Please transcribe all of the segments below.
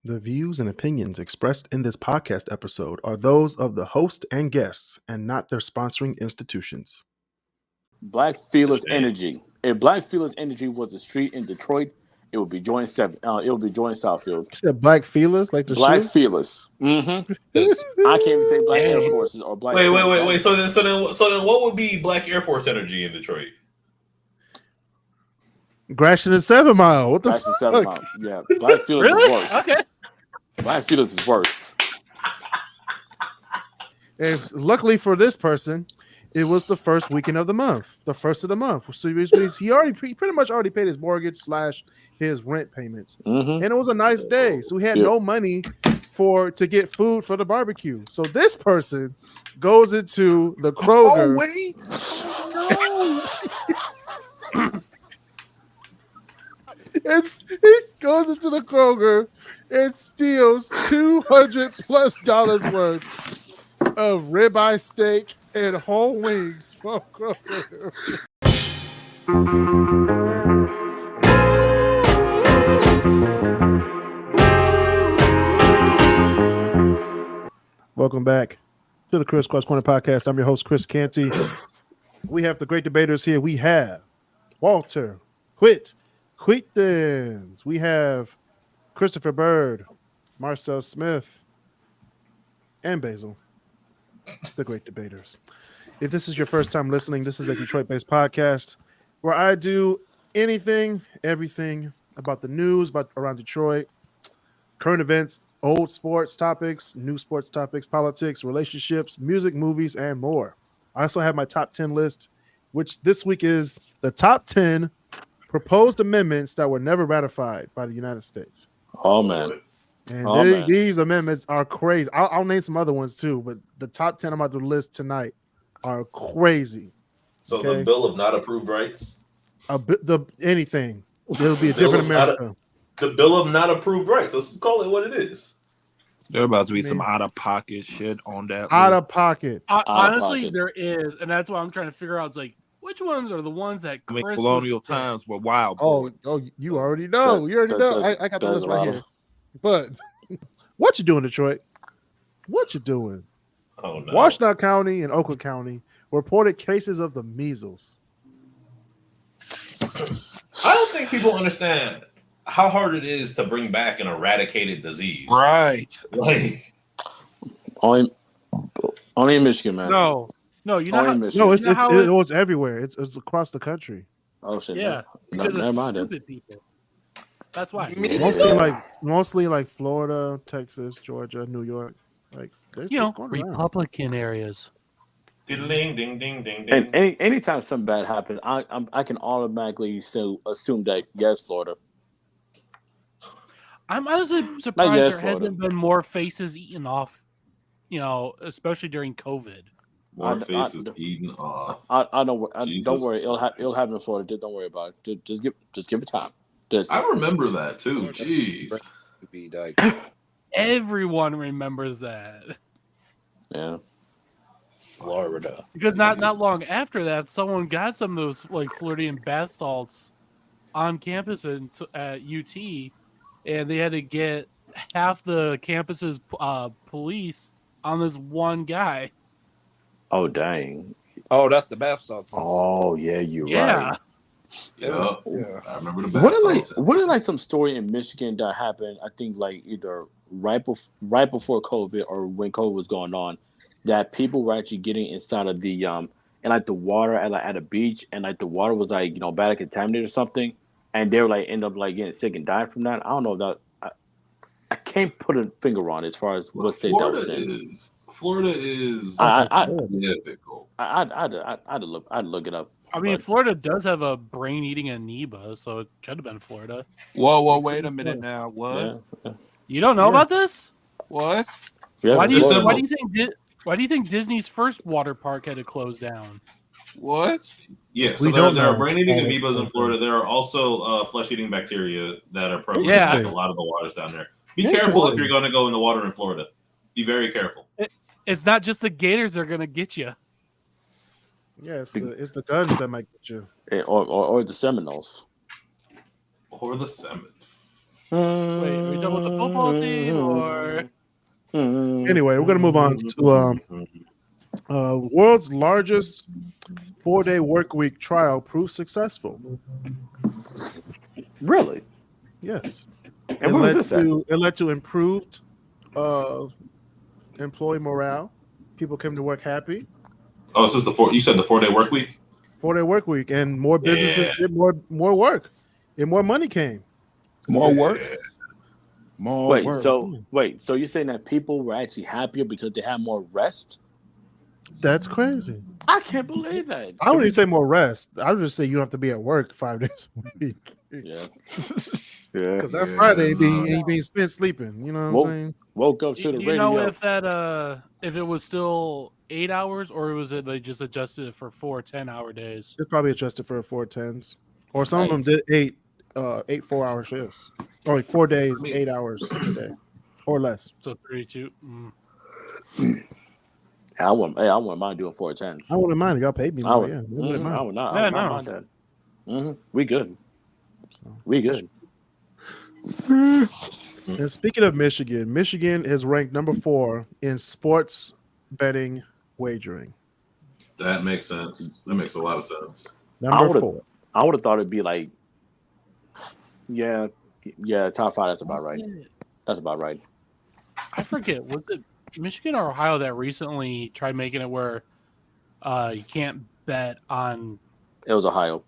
The views and opinions expressed in this podcast episode are those of the host and guests and not their sponsoring institutions. Black Feelers Energy. If Black Feelers Energy was a street in Detroit, it would be joined it would be joined Southfield. You said Black Feelers, like the Black shoe? Feelers. Mm-hmm. I can't even say Black Air Forces or Black. Wait. So then, what would be Black Air Force Energy in Detroit? Grashing at 7 Mile. What the fuck? 7 Mile. Yeah, Black Feelers is worse. Okay. Black Feelers is worse. And luckily for this person, it was the first weekend of the month, the first of the month. So he pretty much already paid his mortgage / his rent payments, and it was a nice day. So he had no money to get food for the barbecue. So this person goes into the Kroger. Oh wait! No. He goes into the Kroger and steals $200+ worth of ribeye steak and whole wings from Kroger. Welcome back to the KrisCross Corner podcast. I'm your host, Kris Canty. We have the Great Debaterz here. We have Walter Quitens. We have Christopher Bird, Marcel Smith, and Basil, the Great Debaterz. If this is your first time listening, this is a Detroit-based podcast where I do everything about the news around Detroit, current events, old sports topics, new sports topics, politics, relationships, music, movies, and more. I also have my top 10 list, which this week is the top 10 proposed amendments that were never ratified by the United States. Oh, man. And these amendments are crazy. I'll name some other ones too, but the top 10 I'm about to list tonight are crazy. So the Bill of Not Approved Rights? Anything. It'll be a different America. The Bill of Not Approved Rights. Let's call it what it is. There about to be some out-of-pocket shit on that Out list. of pocket. Honestly, there is. And that's what I'm trying to figure out. It's like, which ones are the ones that colonial times were wild. Oh, you already know. I got the list right here. But what you doing, Detroit? What you doing? Oh, no. Washtenaw County and Oakland County reported cases of the measles. I don't think people understand how hard it is to bring back an eradicated disease. Right. Like only in Michigan, man. No, you know how, it's everywhere. It's across the country. Oh shit. Yeah, because of stupid people. That's why. Mostly like Florida, Texas, Georgia, New York. Like Republican areas. Ding, ding, ding, ding, ding. And anytime something bad happens, I can automatically assume that Florida. I'm honestly surprised there hasn't been more faces eaten off, especially during COVID. More faces eaten off. Don't worry. It'll happen in Florida. Don't worry about it. Just give it time. I remember that too. Jeez. Everyone remembers that. Yeah. Florida. Because not long after that, someone got some of those like Floridian bath salts on campus at UT, and they had to get half the campus's police on this one guy. Oh dang! Oh, that's the bath salts. Oh yeah, you're right. Yeah, I remember the bath salts. Wasn't like some story in Michigan that happened? I think like either right before COVID or when COVID was going on, that people were actually getting inside of the and like the water at a beach, and like the water was like badly contaminated or something, and they were like end up like getting sick and dying from that. I don't know that. I can't put a finger on it as far as what state that was in. Florida is. I'd look it up. I mean, Florida does have a brain-eating amoeba, so it could have been Florida. Whoa, wait a minute now. What? Yeah. You don't know about this? What? Yeah, why do you think Disney's first water park had to close down? What? Yeah, so there are brain-eating amoebas in Florida. There are also flesh-eating bacteria that are prevalent in a lot of the waters down there. Be careful if you're going to go in the water in Florida. Be very careful. It's not just the gators that are going to get you. Yeah, it's the guns that might get you. Or the Seminoles. Or the Seminoles. Wait, are we talking about the football team or? Anyway, we're gonna move on to world's largest 4-day work week trial proved successful. Really? Yes. And where was this at? It led to improved employee morale. People came to work happy. Oh, this is you said the 4-day work week? 4-day work week, and more businesses did more work, and more money came. More work. More work. So you're saying that people were actually happier because they had more rest? That's crazy. I can't believe that. I wouldn't even say more rest. I would just say you don't have to be at work 5 days a week. Yeah. Because that Friday ain't being spent sleeping. You know what I'm saying? Woke up to the radio. You know if it was still 8 hours or was it they just adjusted it for 4 10-hour days? It's probably adjusted for 4 10s. Or some of them did 8 4-hour shifts. Or like 4 days, 8 hours a day. Or less. So 32. I wouldn't mind doing 4 10s. I wouldn't mind. Y'all paid me. I would not. I would not mind that. We good. We good. And speaking of Michigan is ranked number 4 in sports betting wagering. That makes sense. That makes a lot of sense. Number 4. I would have thought it'd be like, top 5. That's about right. That's about right. I forget. Was it Michigan or Ohio that recently tried making it where you can't bet on? It was Ohio.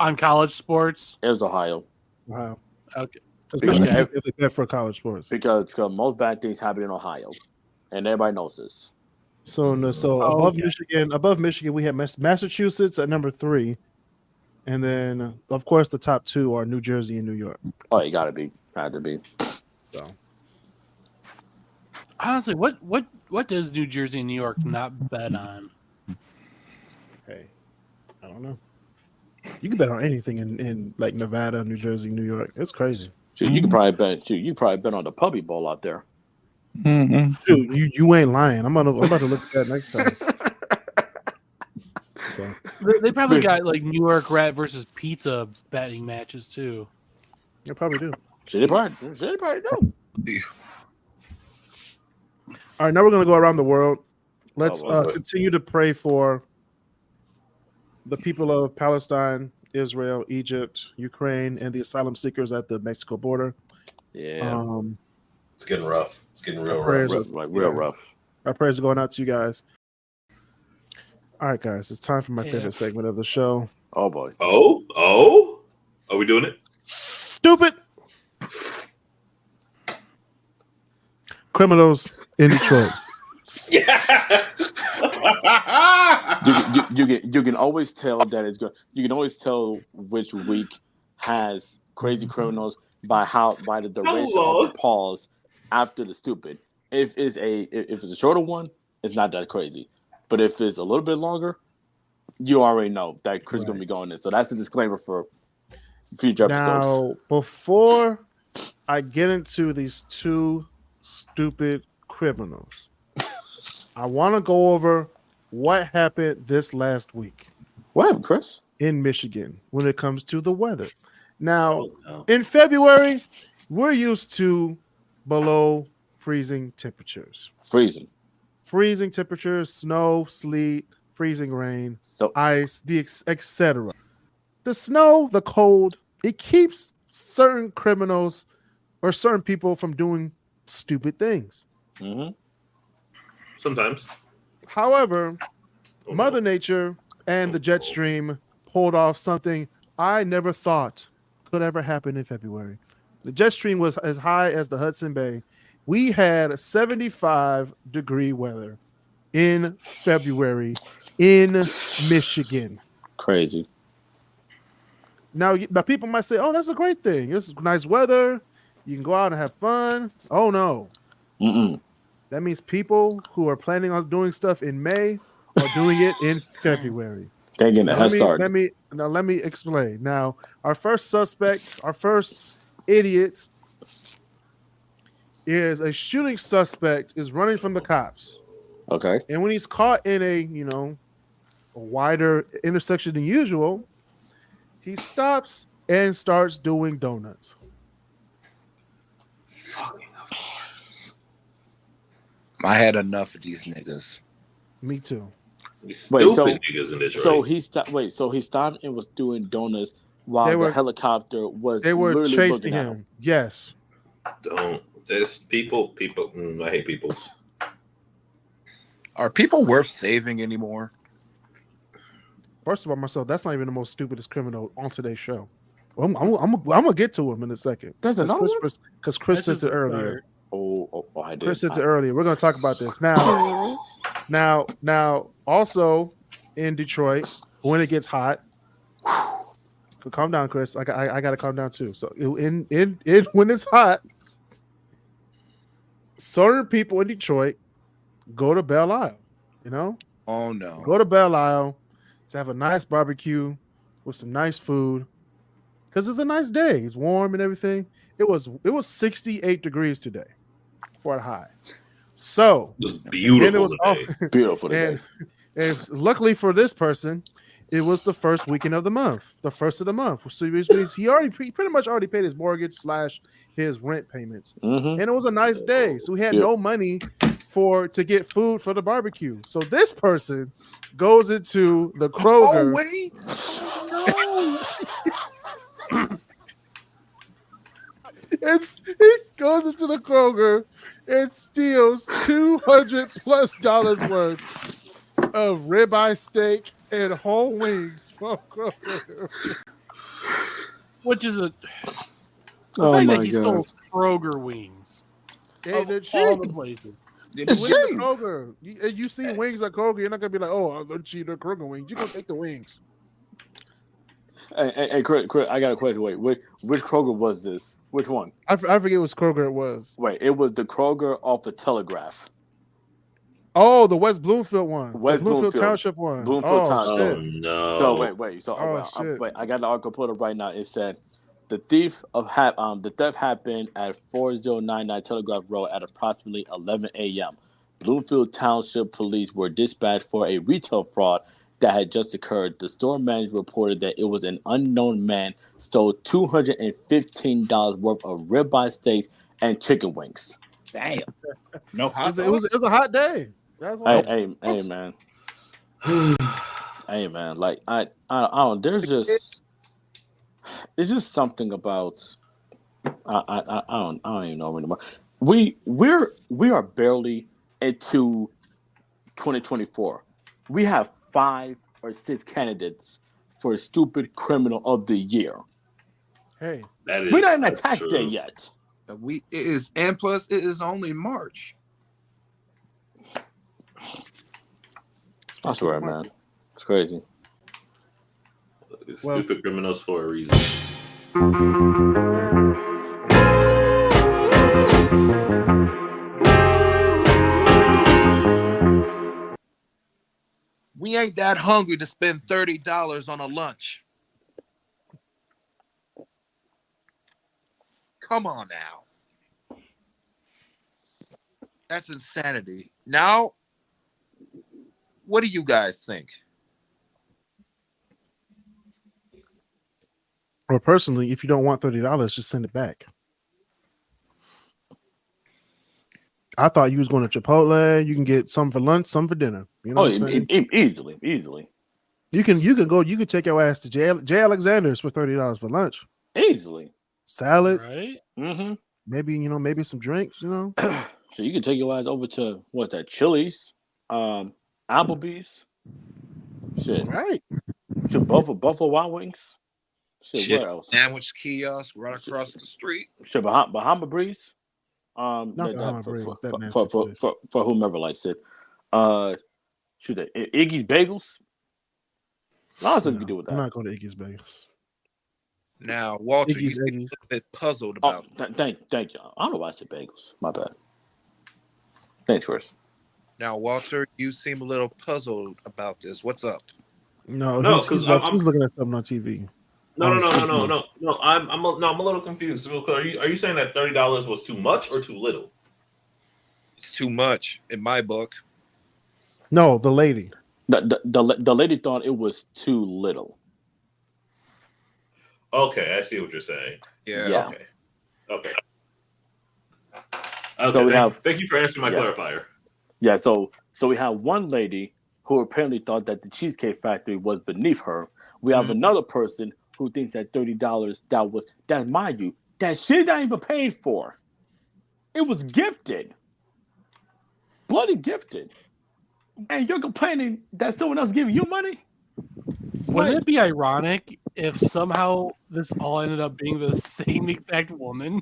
On college sports? It was Ohio. Wow. Okay. Especially if they bet for college sports. Because most bad things happen in Ohio, and everybody knows this. So above Michigan, we have Massachusetts at number 3, and then of course the top 2 are New Jersey and New York. Oh, you had to be. So honestly, what does New Jersey and New York not bet on? Hey, I don't know. You can bet on anything in like Nevada, New Jersey, New York. It's crazy. Dude, you can probably bet. You probably bet on the Puppy Bowl out there. Dude, you ain't lying. I'm about to look at that next time. So. They probably got like New York Rat versus Pizza betting matches too. They probably do. They probably do. All right, now we're gonna go around the world. Let's continue to pray for the people of Palestine, Israel, Egypt, Ukraine, and the asylum seekers at the Mexico border. Yeah. It's getting rough. It's getting real rough. Real rough. Our prayers are going out to you guys. All right, guys, it's time for my favorite segment of the show. Oh, boy. Oh? Are we doing it? Stupid. Criminals in Detroit. Yeah. you can always tell that it's good. You can always tell which week has crazy criminals by the duration of the pause after the stupid. If it's a shorter one, it's not that crazy. But if it's a little bit longer, you already know that Kris is going to be going in. So that's the disclaimer for future episodes. Now, before I get into these 2 stupid criminals, I want to go over what happened this last week. What happened, Kris? In Michigan when it comes to the weather. Now, in February, we're used to below freezing temperatures. Freezing temperatures, snow, sleet, freezing rain, ice, etc. The snow, the cold, it keeps certain criminals or certain people from doing stupid things. Mm-hmm. Sometimes. However, Mother Nature and the jet stream pulled off something I never thought could ever happen in February. The jet stream was as high as the Hudson Bay. We had 75-degree weather in February in Michigan. Crazy. Now people might say, oh, that's a great thing. It's nice weather. You can go out and have fun. Oh, no. That means people who are planning on doing stuff in May are doing it in February. They're getting a head start. Let me explain. Now, our first idiot is a shooting suspect is running from the cops. Okay. And when he's caught in a wider intersection than usual, he stops and starts doing donuts. Fucking of course. I had enough of these niggas. Me too. Stupid niggas in Detroit. So he stopped. So he stopped and was doing donuts while the helicopter was. They were literally chasing looking at him. Yes. Don't. There's people. I hate people. Are people worth saving anymore? First of all, myself, that's not even the most stupidest criminal on today's show. I'm gonna get to him in a second. There's another one? Because Chris said it earlier. I did. Chris said it earlier. We're gonna talk about this now. Also in Detroit, when it gets hot, calm down, Chris. I gotta calm down too. So in when it's hot, certain people in Detroit go to Belle Isle. You know? Oh no. Go to Belle Isle to have a nice barbecue with some nice food. Because it's a nice day. It's warm and everything. It was 68 degrees today for a high. So it was beautiful. Beautiful today. And luckily for this person, it was the first weekend of the month. The first of the month. So he pretty much already paid his mortgage / his rent payments. Mm-hmm. And it was a nice day. So he had no money to get food for the barbecue. So this person goes into the Kroger. Oh wait. He goes into the Kroger and steals $200+ worth of ribeye steak and whole wings from Kroger. Which is the fact that he stole Kroger wings. Hey, they're cheap. All the places. It's cheap. Kroger. You see wings at Kroger, you're not gonna be like, oh, I'm gonna cheat the Kroger wings. You're gonna take the wings. Hey, Chris, I got a question. Wait, which Kroger was this? Which one? I forget which Kroger it was. Wait, it was the Kroger off the Telegraph. Oh, the West Bloomfield one. Bloomfield Township one. Bloomfield Township. Shit. Oh no. So wait. So shit. I got the article pulled up right now. It said the theft happened at 4099 Telegraph Road at approximately 11 a.m. Bloomfield Township police were dispatched for a retail fraud that had just occurred. The store manager reported that it was an unknown man stole $215 worth of ribeye steaks and chicken wings. Damn. No hot. It was a hot day. That's why. Hey, man. Hey, man. Like I don't. It's just something about. I don't even know anymore. We are barely into 2024. We have 5 or 6 candidates for stupid criminal of the year. Hey, we're not even attack day yet. It is, and plus it is only March. I swear, man, it's crazy. Stupid criminals for a reason. We ain't that hungry to spend $30 on a lunch. Come on now. That's insanity. Now, what do you guys think? Well, personally, if you don't want $30, just send it back. I thought you was going to Chipotle. You can get some for lunch, some for dinner. You know, easily. You can take your ass to J. Alexander's for $30 for lunch. Easily. Salad, right? Mm-hmm. Maybe some drinks. You know. So you can take your ass over to what's that? Chili's, Applebee's. Shit. Right. Shit, Buffalo Wild Wings. Shit, where else? Sandwich kiosk right across the street. Shit, Bahama Breeze. Not Bahama Breeze. For whomever likes it. Shoot, Iggy's Bagels. Lots of you can do with that. I'm not going to Iggy's Bagels. Now, Walter, you seem a bit puzzled about. Thank you. I don't know why I said bagels. My bad. Thanks, Chris. Now, Walter, you seem a little puzzled about this. What's up? No, because he's looking at something on TV. No. I'm a little confused. Are you saying that $30 was too much or too little? It's too much in my book. No, the lady. The lady thought it was too little. Okay, I see what you're saying. Yeah. Okay. Okay, So we have. Thank you for answering my clarifier. Yeah. So we have one lady who apparently thought that the Cheesecake Factory was beneath her. We have another person who thinks that $30 that mind you, that shit not even paid for. It was gifted. Bloody gifted. And you're complaining that someone else giving you money? Wouldn't it be ironic if somehow this all ended up being the same exact woman?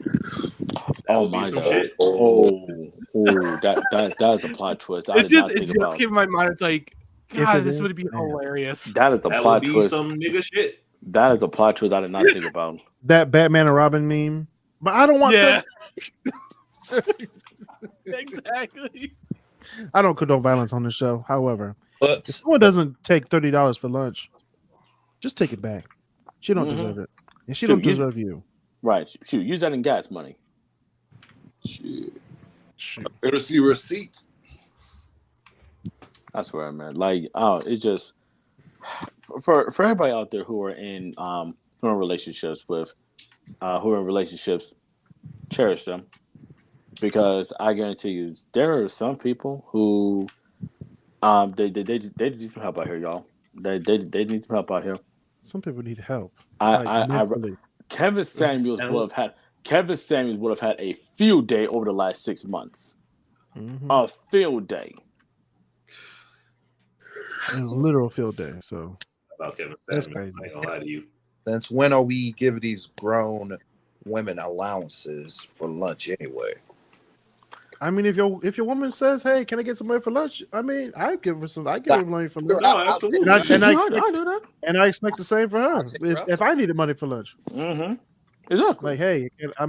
Oh my god! Oh, that is a plot twist. It just came in my mind. It's like, God, this would be hilarious. That is a plot twist. Some nigga shit. That is a plot twist I did not think about. That Batman and Robin meme. But I don't want that. Exactly. I don't condone violence on the show. However, if someone doesn't take $30 for lunch, just take it back. She don't deserve it, and she don't deserve you. Right? Shoot, use that in gas money. Shoot. Better see receipts. I swear, man. Like, it's just for everybody out there who are in relationships, cherish them. Because I guarantee you, there are some people who, they need some help out here, y'all. They need some help out here. Some people need help. Kevin Samuels would have had a field day over the last 6 months. A field day. A literal field day. So that's crazy. I ain't gonna lie to you. Since when are we giving these grown women allowances for lunch anyway? I mean, if your woman says, "Hey, can I get some money for lunch?" I mean, I give her money for lunch. No, absolutely. And I expect the same for her. If I needed money for lunch, exactly. Like, hey, I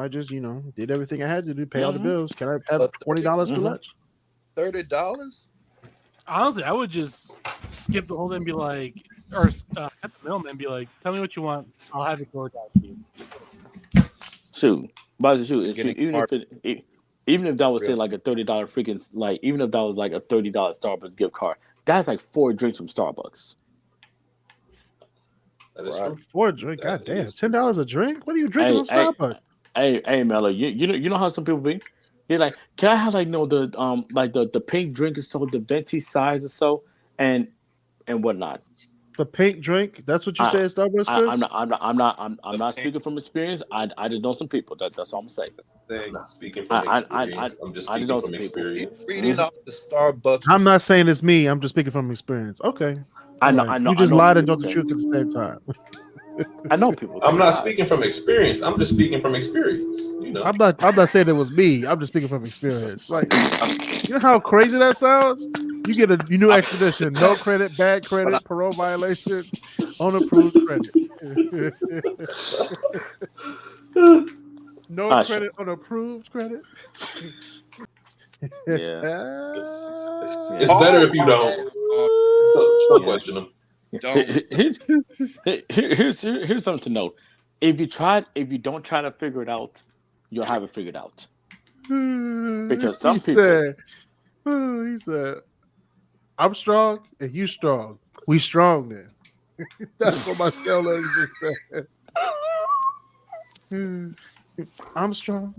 just did everything I had to do, pay all the bills. Can I have $20 for lunch? $30? Honestly, I would just skip the whole thing and be like, or at the middleman and be like, "Tell me what you want. I'll have it poured out to you." Even if that was say like a $30 freaking even if that was like a $30 Starbucks gift card, that's like 4 drinks from Starbucks. That is true. 4 drinks, god damn, $10 a drink. What are you drinking from Starbucks? Hey, Mello, you know how some people be? You're like, can I have the pink drink or so, the venti size or so, and whatnot. The pink drink. That's what you say at Starbucks, Chris? I'm not speaking from experience. I just know some people. That's all I'm saying. I'm not speaking from experience. I'm just speaking from experience. Reading off the Starbucks. I'm not saying it's me. I'm just speaking from experience. Okay. I know. You just lied and told the truth at the same time. I know people. I'm not speaking from experience. I'm just speaking from experience. I'm not saying it was me. I'm just speaking from experience. Like, you know how crazy that sounds? You get a new expedition, no credit, bad credit, parole violation, unapproved credit. No credit, unapproved credit. Yeah. It's better if you don't. Don't question them. Here's something to know. If you don't try to figure it out, you'll have it figured out. Because some people he said, I'm strong and you strong. We strong then. That's what my scale lady just said. I'm strong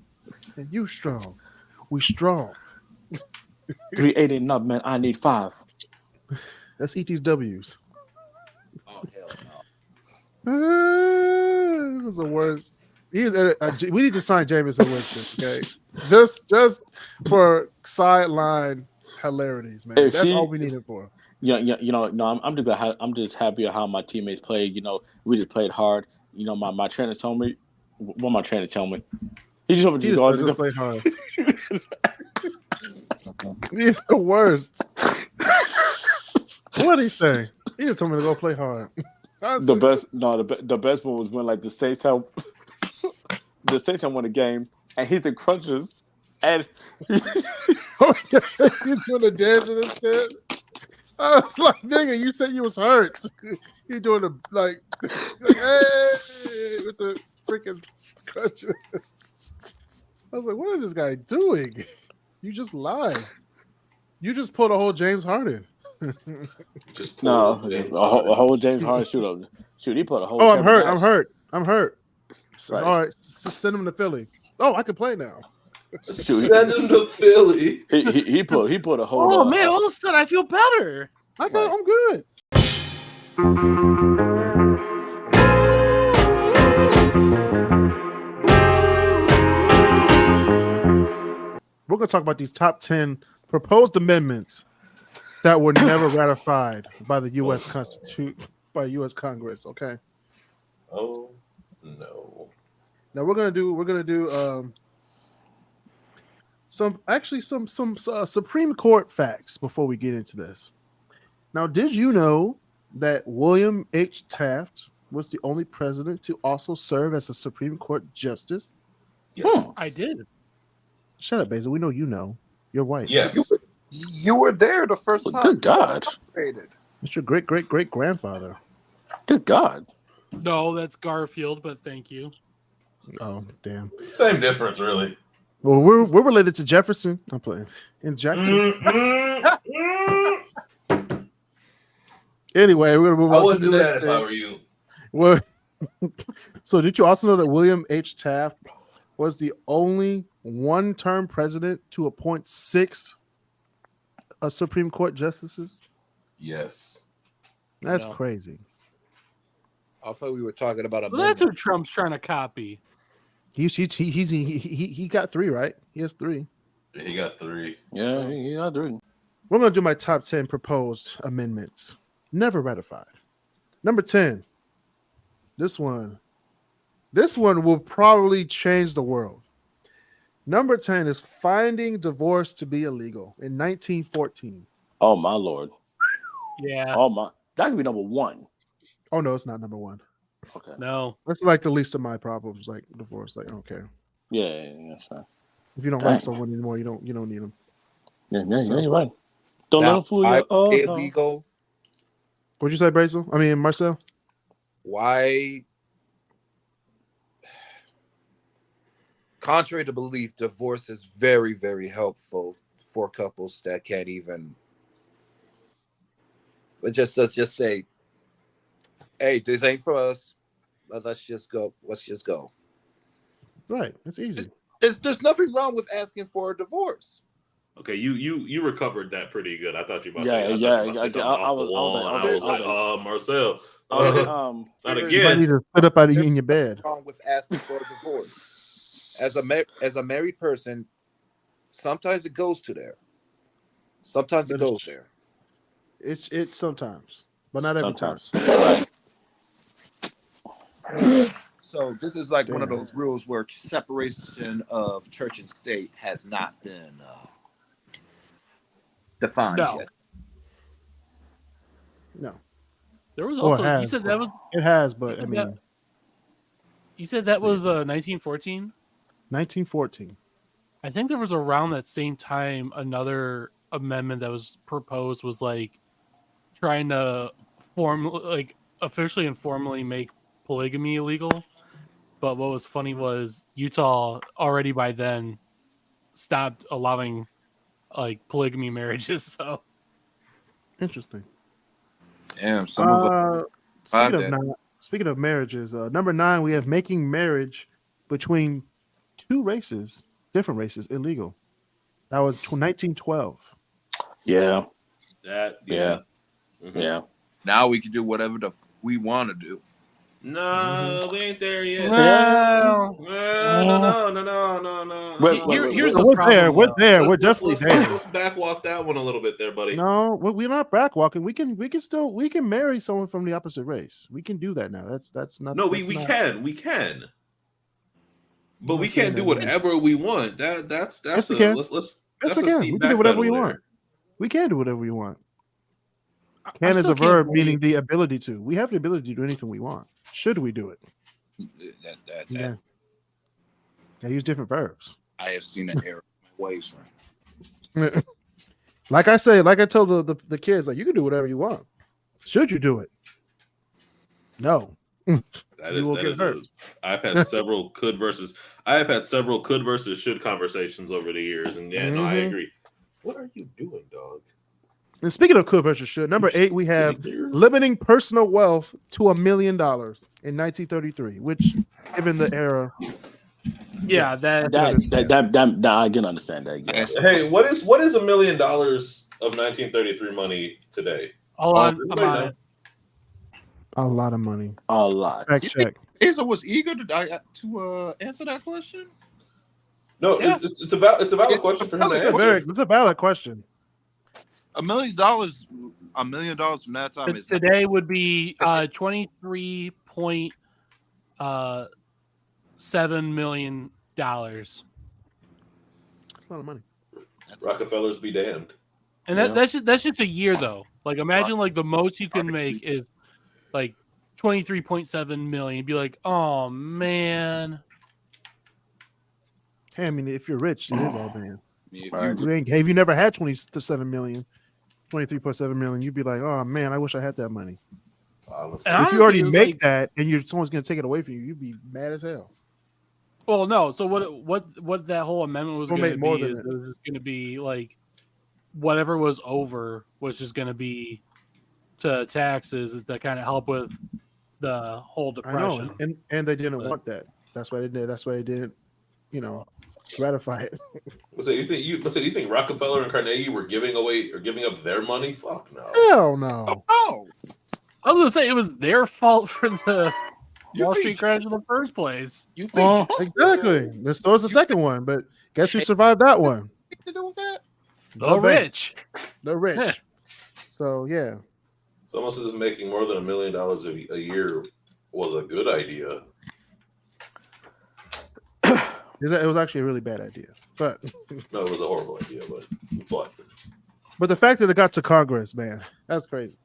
and you strong. We strong. 380 enough, man. I need 5. That's ET's W's. Oh, hell no. It was the worst. We need to sign Jameson Winston, okay? Just for sideline hilarities, man. That's all we need it for. I'm just happy at how my teammates played. We just played hard. My trainer told me. What my trainer told me? He just told me to just play hard. He's the worst. What did he say? He just told me to go play hard. The best one was when the Saints won the game, and he's in crunches, and he's doing the dance in his head. I was like, nigga, you said you was hurt. He's doing the hey with the freaking crunches. I was like, what is this guy doing? You just lied. You just pulled a whole James Harden. A whole James Harden shoot up. Shoot, he put a whole. Oh, I'm hurt. So, all right, send him to Philly. Oh, I can play now. Send him to Philly. He put a whole. Oh man! All of a sudden, I feel better. I'm good. We're going to talk about these top 10 proposed amendments that were never ratified by the U.S. by U.S. Congress. Okay. Oh no. Now we're gonna do some Supreme Court facts before we get into this. Now, did you know that William H. Taft was the only president to also serve as a Supreme Court justice? Yes. I did. Shut up, Basil. We know you know. You're white. Yes. You were there the first time. Good God. It's your great grandfather. Good God. No, that's Garfield, but thank you. Oh, damn. Same difference, really. Well, we're related to Jefferson. I'm playing in Jackson. Anyway, we're gonna move on. I wouldn't to the do next that if thing. I were you. Well, so did you also know that William H. Taft was the only one-term president to appoint 6 Supreme Court justices? Yes. That's No. crazy. I thought we were talking about a. So that's who Trump's trying to copy. He got 3, right? He has 3. He got 3. Yeah, I do. We're gonna do my top 10 proposed amendments never ratified. Number 10. This one will probably change the world. Number 10 is finding divorce to be illegal in 1914. Oh my Lord. Yeah. Oh my. That could be number 1. Oh no, it's not number 1. Okay. No. That's like the least of my problems, like divorce. Like I don't care. Yeah, that's fine. If you don't like someone anymore, you don't need them. Yeah, you're right. Don't let now, them fool you. Oh, illegal. What'd you say, Basil? I mean, Marcel? Why? Contrary to belief, divorce is very, very helpful for couples that can't even. But let's just say, hey, this ain't for us. Let's just go. Let's just go. Right. It's easy. There's nothing wrong with asking for a divorce. Okay, you recovered that pretty good. I thought you were about Yeah, to say, yeah, I was like, Marcel. Not You might again. need to sit up out in your bed. Nothing wrong with asking for a divorce. As a married person, sometimes it goes to there. Sometimes it goes there. It's sometimes, but not every time. So this is like one of those rules where separation of church and state has not been defined yet. No. There was Oh, it also has, you said that was It has, but I mean, you said that was 1914. 1914. I think there was around that same time another amendment that was proposed was like trying to officially and formally make polygamy illegal. But what was funny was Utah already by then stopped allowing like polygamy marriages. So Interesting. Damn, some of Speaking of marriages, number 9, we have making marriage between 2 races, different races, illegal. That was 1912. Yeah. Yeah. Mm-hmm. Yeah. now we can do whatever we want to do. No, we ain't there yet. well, No. Here's the We're problem, there. We're though. there. We're definitely there. Let's backwalk that one a little bit there, buddy. No, we're not backwalking. We can marry someone from the opposite race. We can do that now. That's not. No, that's we not- can. But we saying can't do that. whatever we want. That's Yes, we a can. let's Yes, that's we a can. steep We can back do whatever pedal we there. want. We can do whatever we want. I Can is still a can't verb believe- meaning the ability to. We have the ability to do anything we want. Should we do it? Yeah. I use different verbs. I have seen that error in my ways, friend. Like I told the kids, like you can do whatever you want. Should you do it? No. That You is will that get is hurt. I've had several could versus should conversations over the years, and no, I agree. What are you doing, dog? And speaking of could versus should, number 8, we have limiting personal wealth to $1 million in 1933, which, given the era, Yeah, that I can understand that. Yeah. Hey, what is $1 million of 1933 money today? Hold on, I'm on it. A lot of money. A lot. Fact check. Asa was eager to answer that question. No, Yeah. it's a valid question for him to answer. It's a valid question. $1 million. $1 million from that time is Today would be 23.7 million dollars. That's a lot of money. Rockefellers be damned. And that's just a year though. Like imagine like the most you can make is like 23.7 million. You'd be like, oh man. Hey, I mean, if you're rich, it is all bad. Yeah, If you never had 23.7 million, you'd be like, oh man, I wish I had that money. Honestly. If you already make that and someone's going to take it away from you, you'd be mad as hell. Well, no. So what that whole amendment was going to be is it was just going to be like whatever was over was just going to be to taxes to kind of help with the whole depression. I know, and they didn't want that. That's why they did. That's why they didn't, ratify it. You think Rockefeller and Carnegie were giving away or giving up their money? Fuck no. Hell no. Oh, I was going to say it was their fault for the Wall Street crash in the first place. You think Exactly. This was the second one, but guess who survived that one? to do with that? The rich. The rich. So yeah. It's almost as if making more than $1 million a year was a good idea. It was actually a really bad idea, but No, it was a horrible idea, but the fact that it got to Congress, man, that's crazy.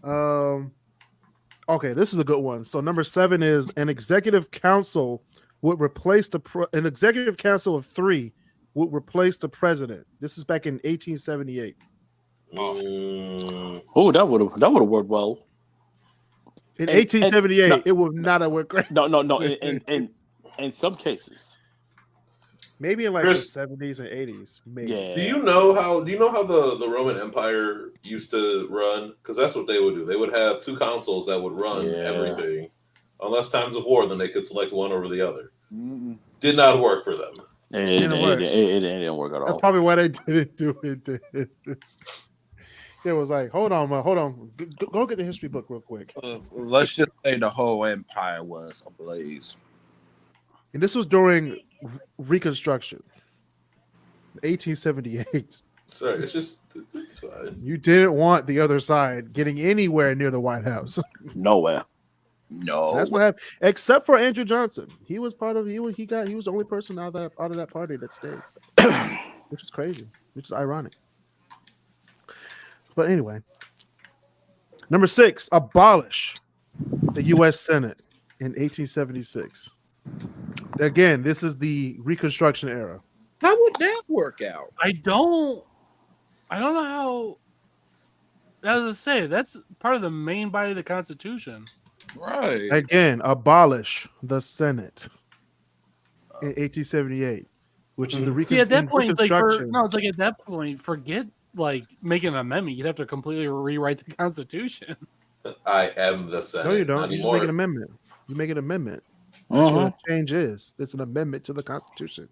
Okay, this is a good one. So number 7 is an executive council would replace an executive council of 3 would replace the president. This is back in 1878. Oh, that would have worked well. In 1878, it would not have worked great. No. In some cases, maybe in like Chris, the 70s and 80s. Maybe. yeah. Do you know how the Roman Empire used to run? Because that's what they would do. They would have 2 councils that would run everything. Unless times of war, then they could select one over the other. Did not work for them. It didn't work at all. That's probably why they didn't do it. It was like, hold on. Go get the history book real quick. Let's just say the whole empire was ablaze. And this was during Reconstruction, 1878. Sorry, it's fine. You didn't want the other side getting anywhere near the White House. Nowhere. No, That's what happened. Except for Andrew Johnson, he was part of. He was the only person out of that party that stayed, which is crazy, which is ironic. But anyway, number 6, abolish the U.S. Senate in 1876. Again, this is the Reconstruction era. how would that work out? I don't know how. As I say, that's part of the main body of the Constitution. Right. Again, abolish the Senate in 1878, which is the Reconstruction. See, at that point, it's like at that point, forget like making an amendment. You'd have to completely rewrite the Constitution. I am the Senate. No, you don't. Not You just anymore. make an amendment. You make an amendment. That's what a change is. It's an amendment to the Constitution.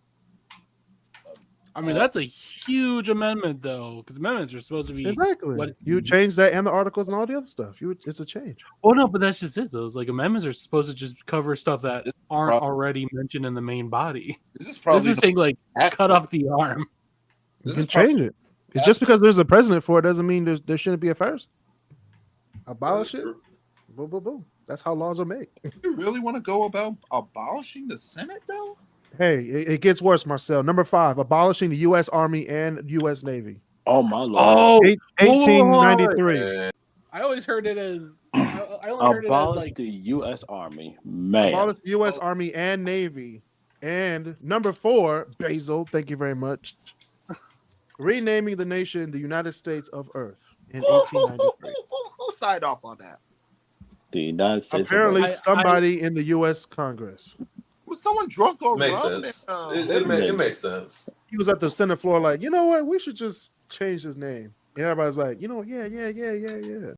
I mean, that's a huge amendment, though, because amendments are supposed to be Exactly. You change that and the articles and all the other stuff. It's a change. Oh no, but that's just it. Those like amendments are supposed to just cover stuff that aren't already mentioned in the main body. This is saying like cut off the arm. You can change it. It's just because there's a president for it doesn't mean there shouldn't be a first. Abolish it. Boom, boom, boom. That's how laws are made. You really want to go about abolishing the Senate, though? Hey, it gets worse, Marcel. Number 5, abolishing the U.S. Army and U.S. Navy. Oh my Lord! 1893. I always heard it as Abolish the U.S. Army, man. Abolish the U.S. Army and Navy. And number 4, Basil. Thank you very much. Renaming the nation the United States of Earth in 1893. Who signed off on that? The United States. Apparently, somebody in the U.S. Congress. Was someone drunk or Makes rum? sense. It makes sense. He was at the Senate floor like, you know what? We should just change his name. And everybody's like, yeah.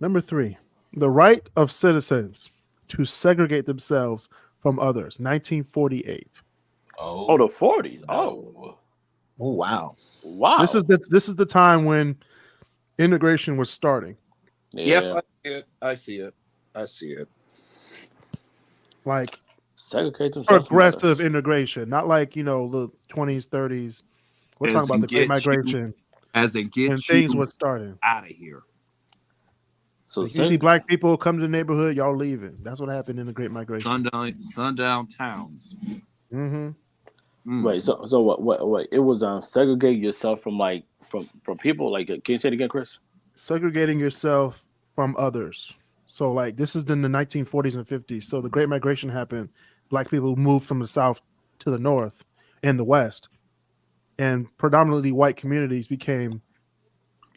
Number 3, the right of citizens to segregate themselves from others. 1948. Oh, the 40s. No. Oh wow. Wow. This is the time when integration was starting. Yeah. Yep, I see it. Like Segregate themselves. progressive integration, not like the 20s, 30s. We're As talking about in the Great get Migration As in get when things you were starting. out of here. So Like, you see black people come to the neighborhood, y'all leaving. That's what happened in the Great Migration. Sundown towns. Mm-hmm. Right. So what? It was segregate yourself from people. Like, can you say it again, Chris? Segregating yourself from others. So like this is in the 1940s and 50s. So the Great Migration happened. Black people moved from the South to the North and the West. And predominantly white communities became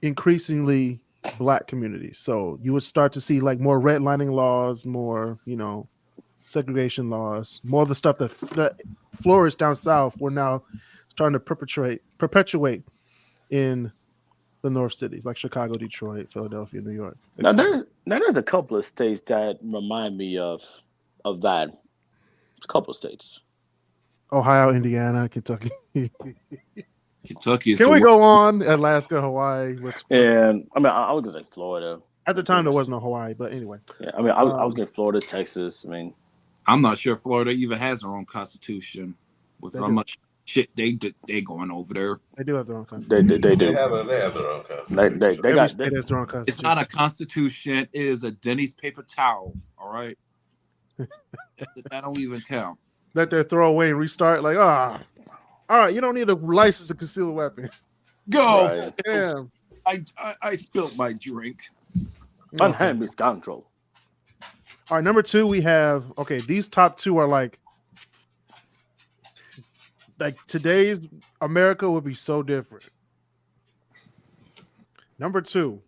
increasingly black communities. So you would start to see like more redlining laws, more, segregation laws, more of the stuff that flourished down South. We're now starting to perpetuate in the North cities like Chicago, Detroit, Philadelphia, New York. Now there's a couple of states that remind me of that. There's a couple of states. Ohio, Indiana, Kentucky. Kentucky is Can we go on? Alaska, Hawaii. And I mean, I was gonna say Florida. At the time, there was no Hawaii, but anyway. Yeah, I mean, I was getting Florida, Texas. I mean, I'm not sure Florida even has their own constitution with how do. much shit they going over there. They do have their own constitution. they do. They have their own constitution. They Every got state has their own constitution. It's not a constitution. It is a Denny's paper towel. All right. That don't even count. Let that throw away and restart. Like, all right, you don't need a license to conceal a weapon. Go. Right. Damn. I spilled my drink. unhand me scoundrel. All right, number 2, we have these top 2 are like today's America would be so different. Number 2,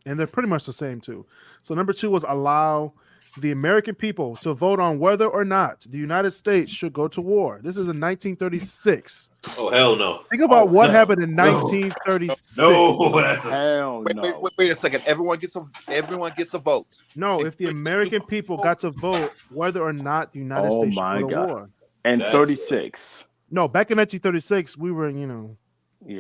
and they're pretty much the same too. So number 2 was allow the American people to vote on whether or not the United States should go to war. This is in 1936. Oh, hell no. Think about what no. happened in 1936. No, that's Hell no. Wait a second. Everyone gets a vote. No, if the American people got to vote whether or not the United States should go to war. And That's 36. No, back in 1936, we were, Yeah. We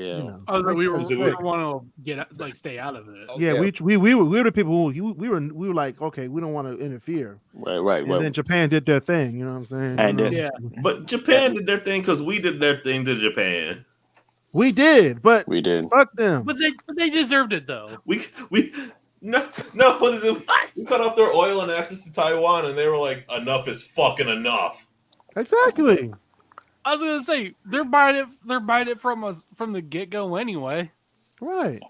were 1936. want to stay out of it. Yeah, we were the people who we were like, okay, we don't want to interfere. Right. And then Japan did their thing, you know what I'm saying? And then- Yeah. But Japan did their thing because we did their thing to Japan. We did, but we did. fuck them. But they deserved it though. No, what is it? We cut off their oil and access to Taiwan, and they were like, enough is fucking enough. Exactly. I was gonna say they're buying it from us from the get go anyway. Right.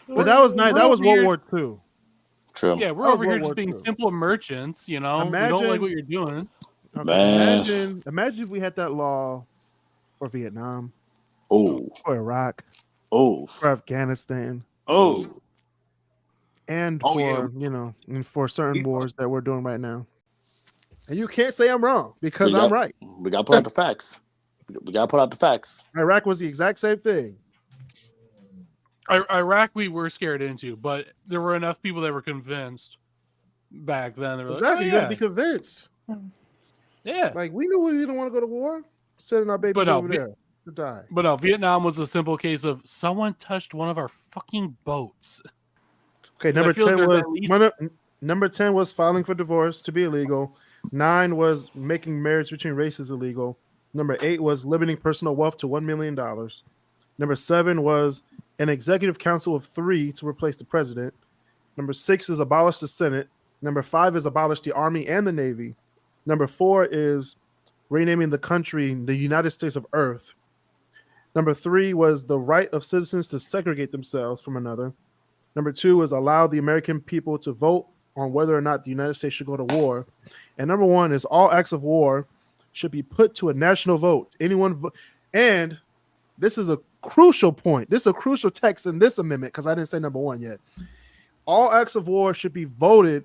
But that was nice. That was World War II. True. Yeah, we're That was over here World War just being II. simple merchants. We don't Imagine- like what you're doing. Okay, Man. imagine if we had that law for Vietnam, Oh. for Iraq, Oh. for Afghanistan, Oh. and Oh, for and for certain wars that we're doing right now. And you can't say I'm wrong because I'm right. We gotta put out the facts. We gotta put out the facts. Iraq was the exact same thing. Iraq, we were scared into, but there were enough people that were convinced back then. They were Exactly. like, You oh, got to yeah. be convinced. Yeah. Like we knew we didn't want to go to war, sending our babies But no, over there to die. But no, Vietnam was a simple case of someone touched one of our fucking boats. Okay, I number feel like 10 there's was at least- number 10 was filing for divorce to be illegal. 9 was making marriage between races illegal. Number 8 was limiting personal wealth to $1 million. Number 7 was an executive council of 3 to replace the president. Number 6 is abolish the Senate. Number 5 is abolish the Army and the Navy. Number 4 is renaming the country the United States of Earth. Number 3 was the right of citizens to segregate themselves from another. Number 2 is allow the American people to vote on whether or not the United States should go to war. And number 1 is all acts of war should be put to a national vote. And this is a crucial point. This is a crucial text in this amendment because I didn't say number 1 yet. All acts of war should be voted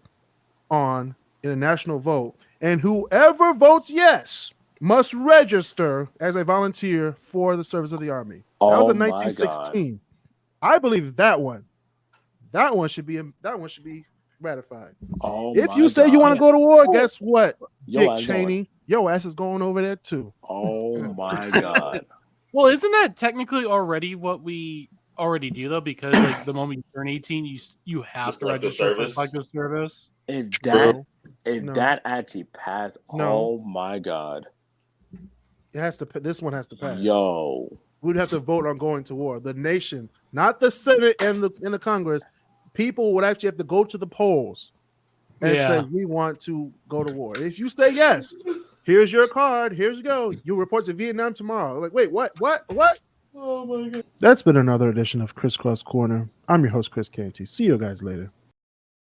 on in a national vote. And whoever votes yes must register as a volunteer for the service of the Army. That was in 1916. I believe that one. That one should be ratified. Oh, If my you say you God. want to go to war, guess what, Yo, Dick ass Cheney, your ass is going over there too. Oh my God. Well, isn't that technically already what we already do though? Because like the moment you turn 18, you have to Selective register for service. selective service. If No. that actually passed, No. oh my God. It has to. This one has to pass. Yo. We'd have to vote on going to war. The nation, not the Senate and the Congress. People would actually have to go to the polls and say we want to go to war. If you say yes, here's your card. Here's you go. You report to Vietnam tomorrow. Like, wait, what? Oh my God. That's been another edition of KrisCross Corner. I'm your host, Kris Canty. See you guys later.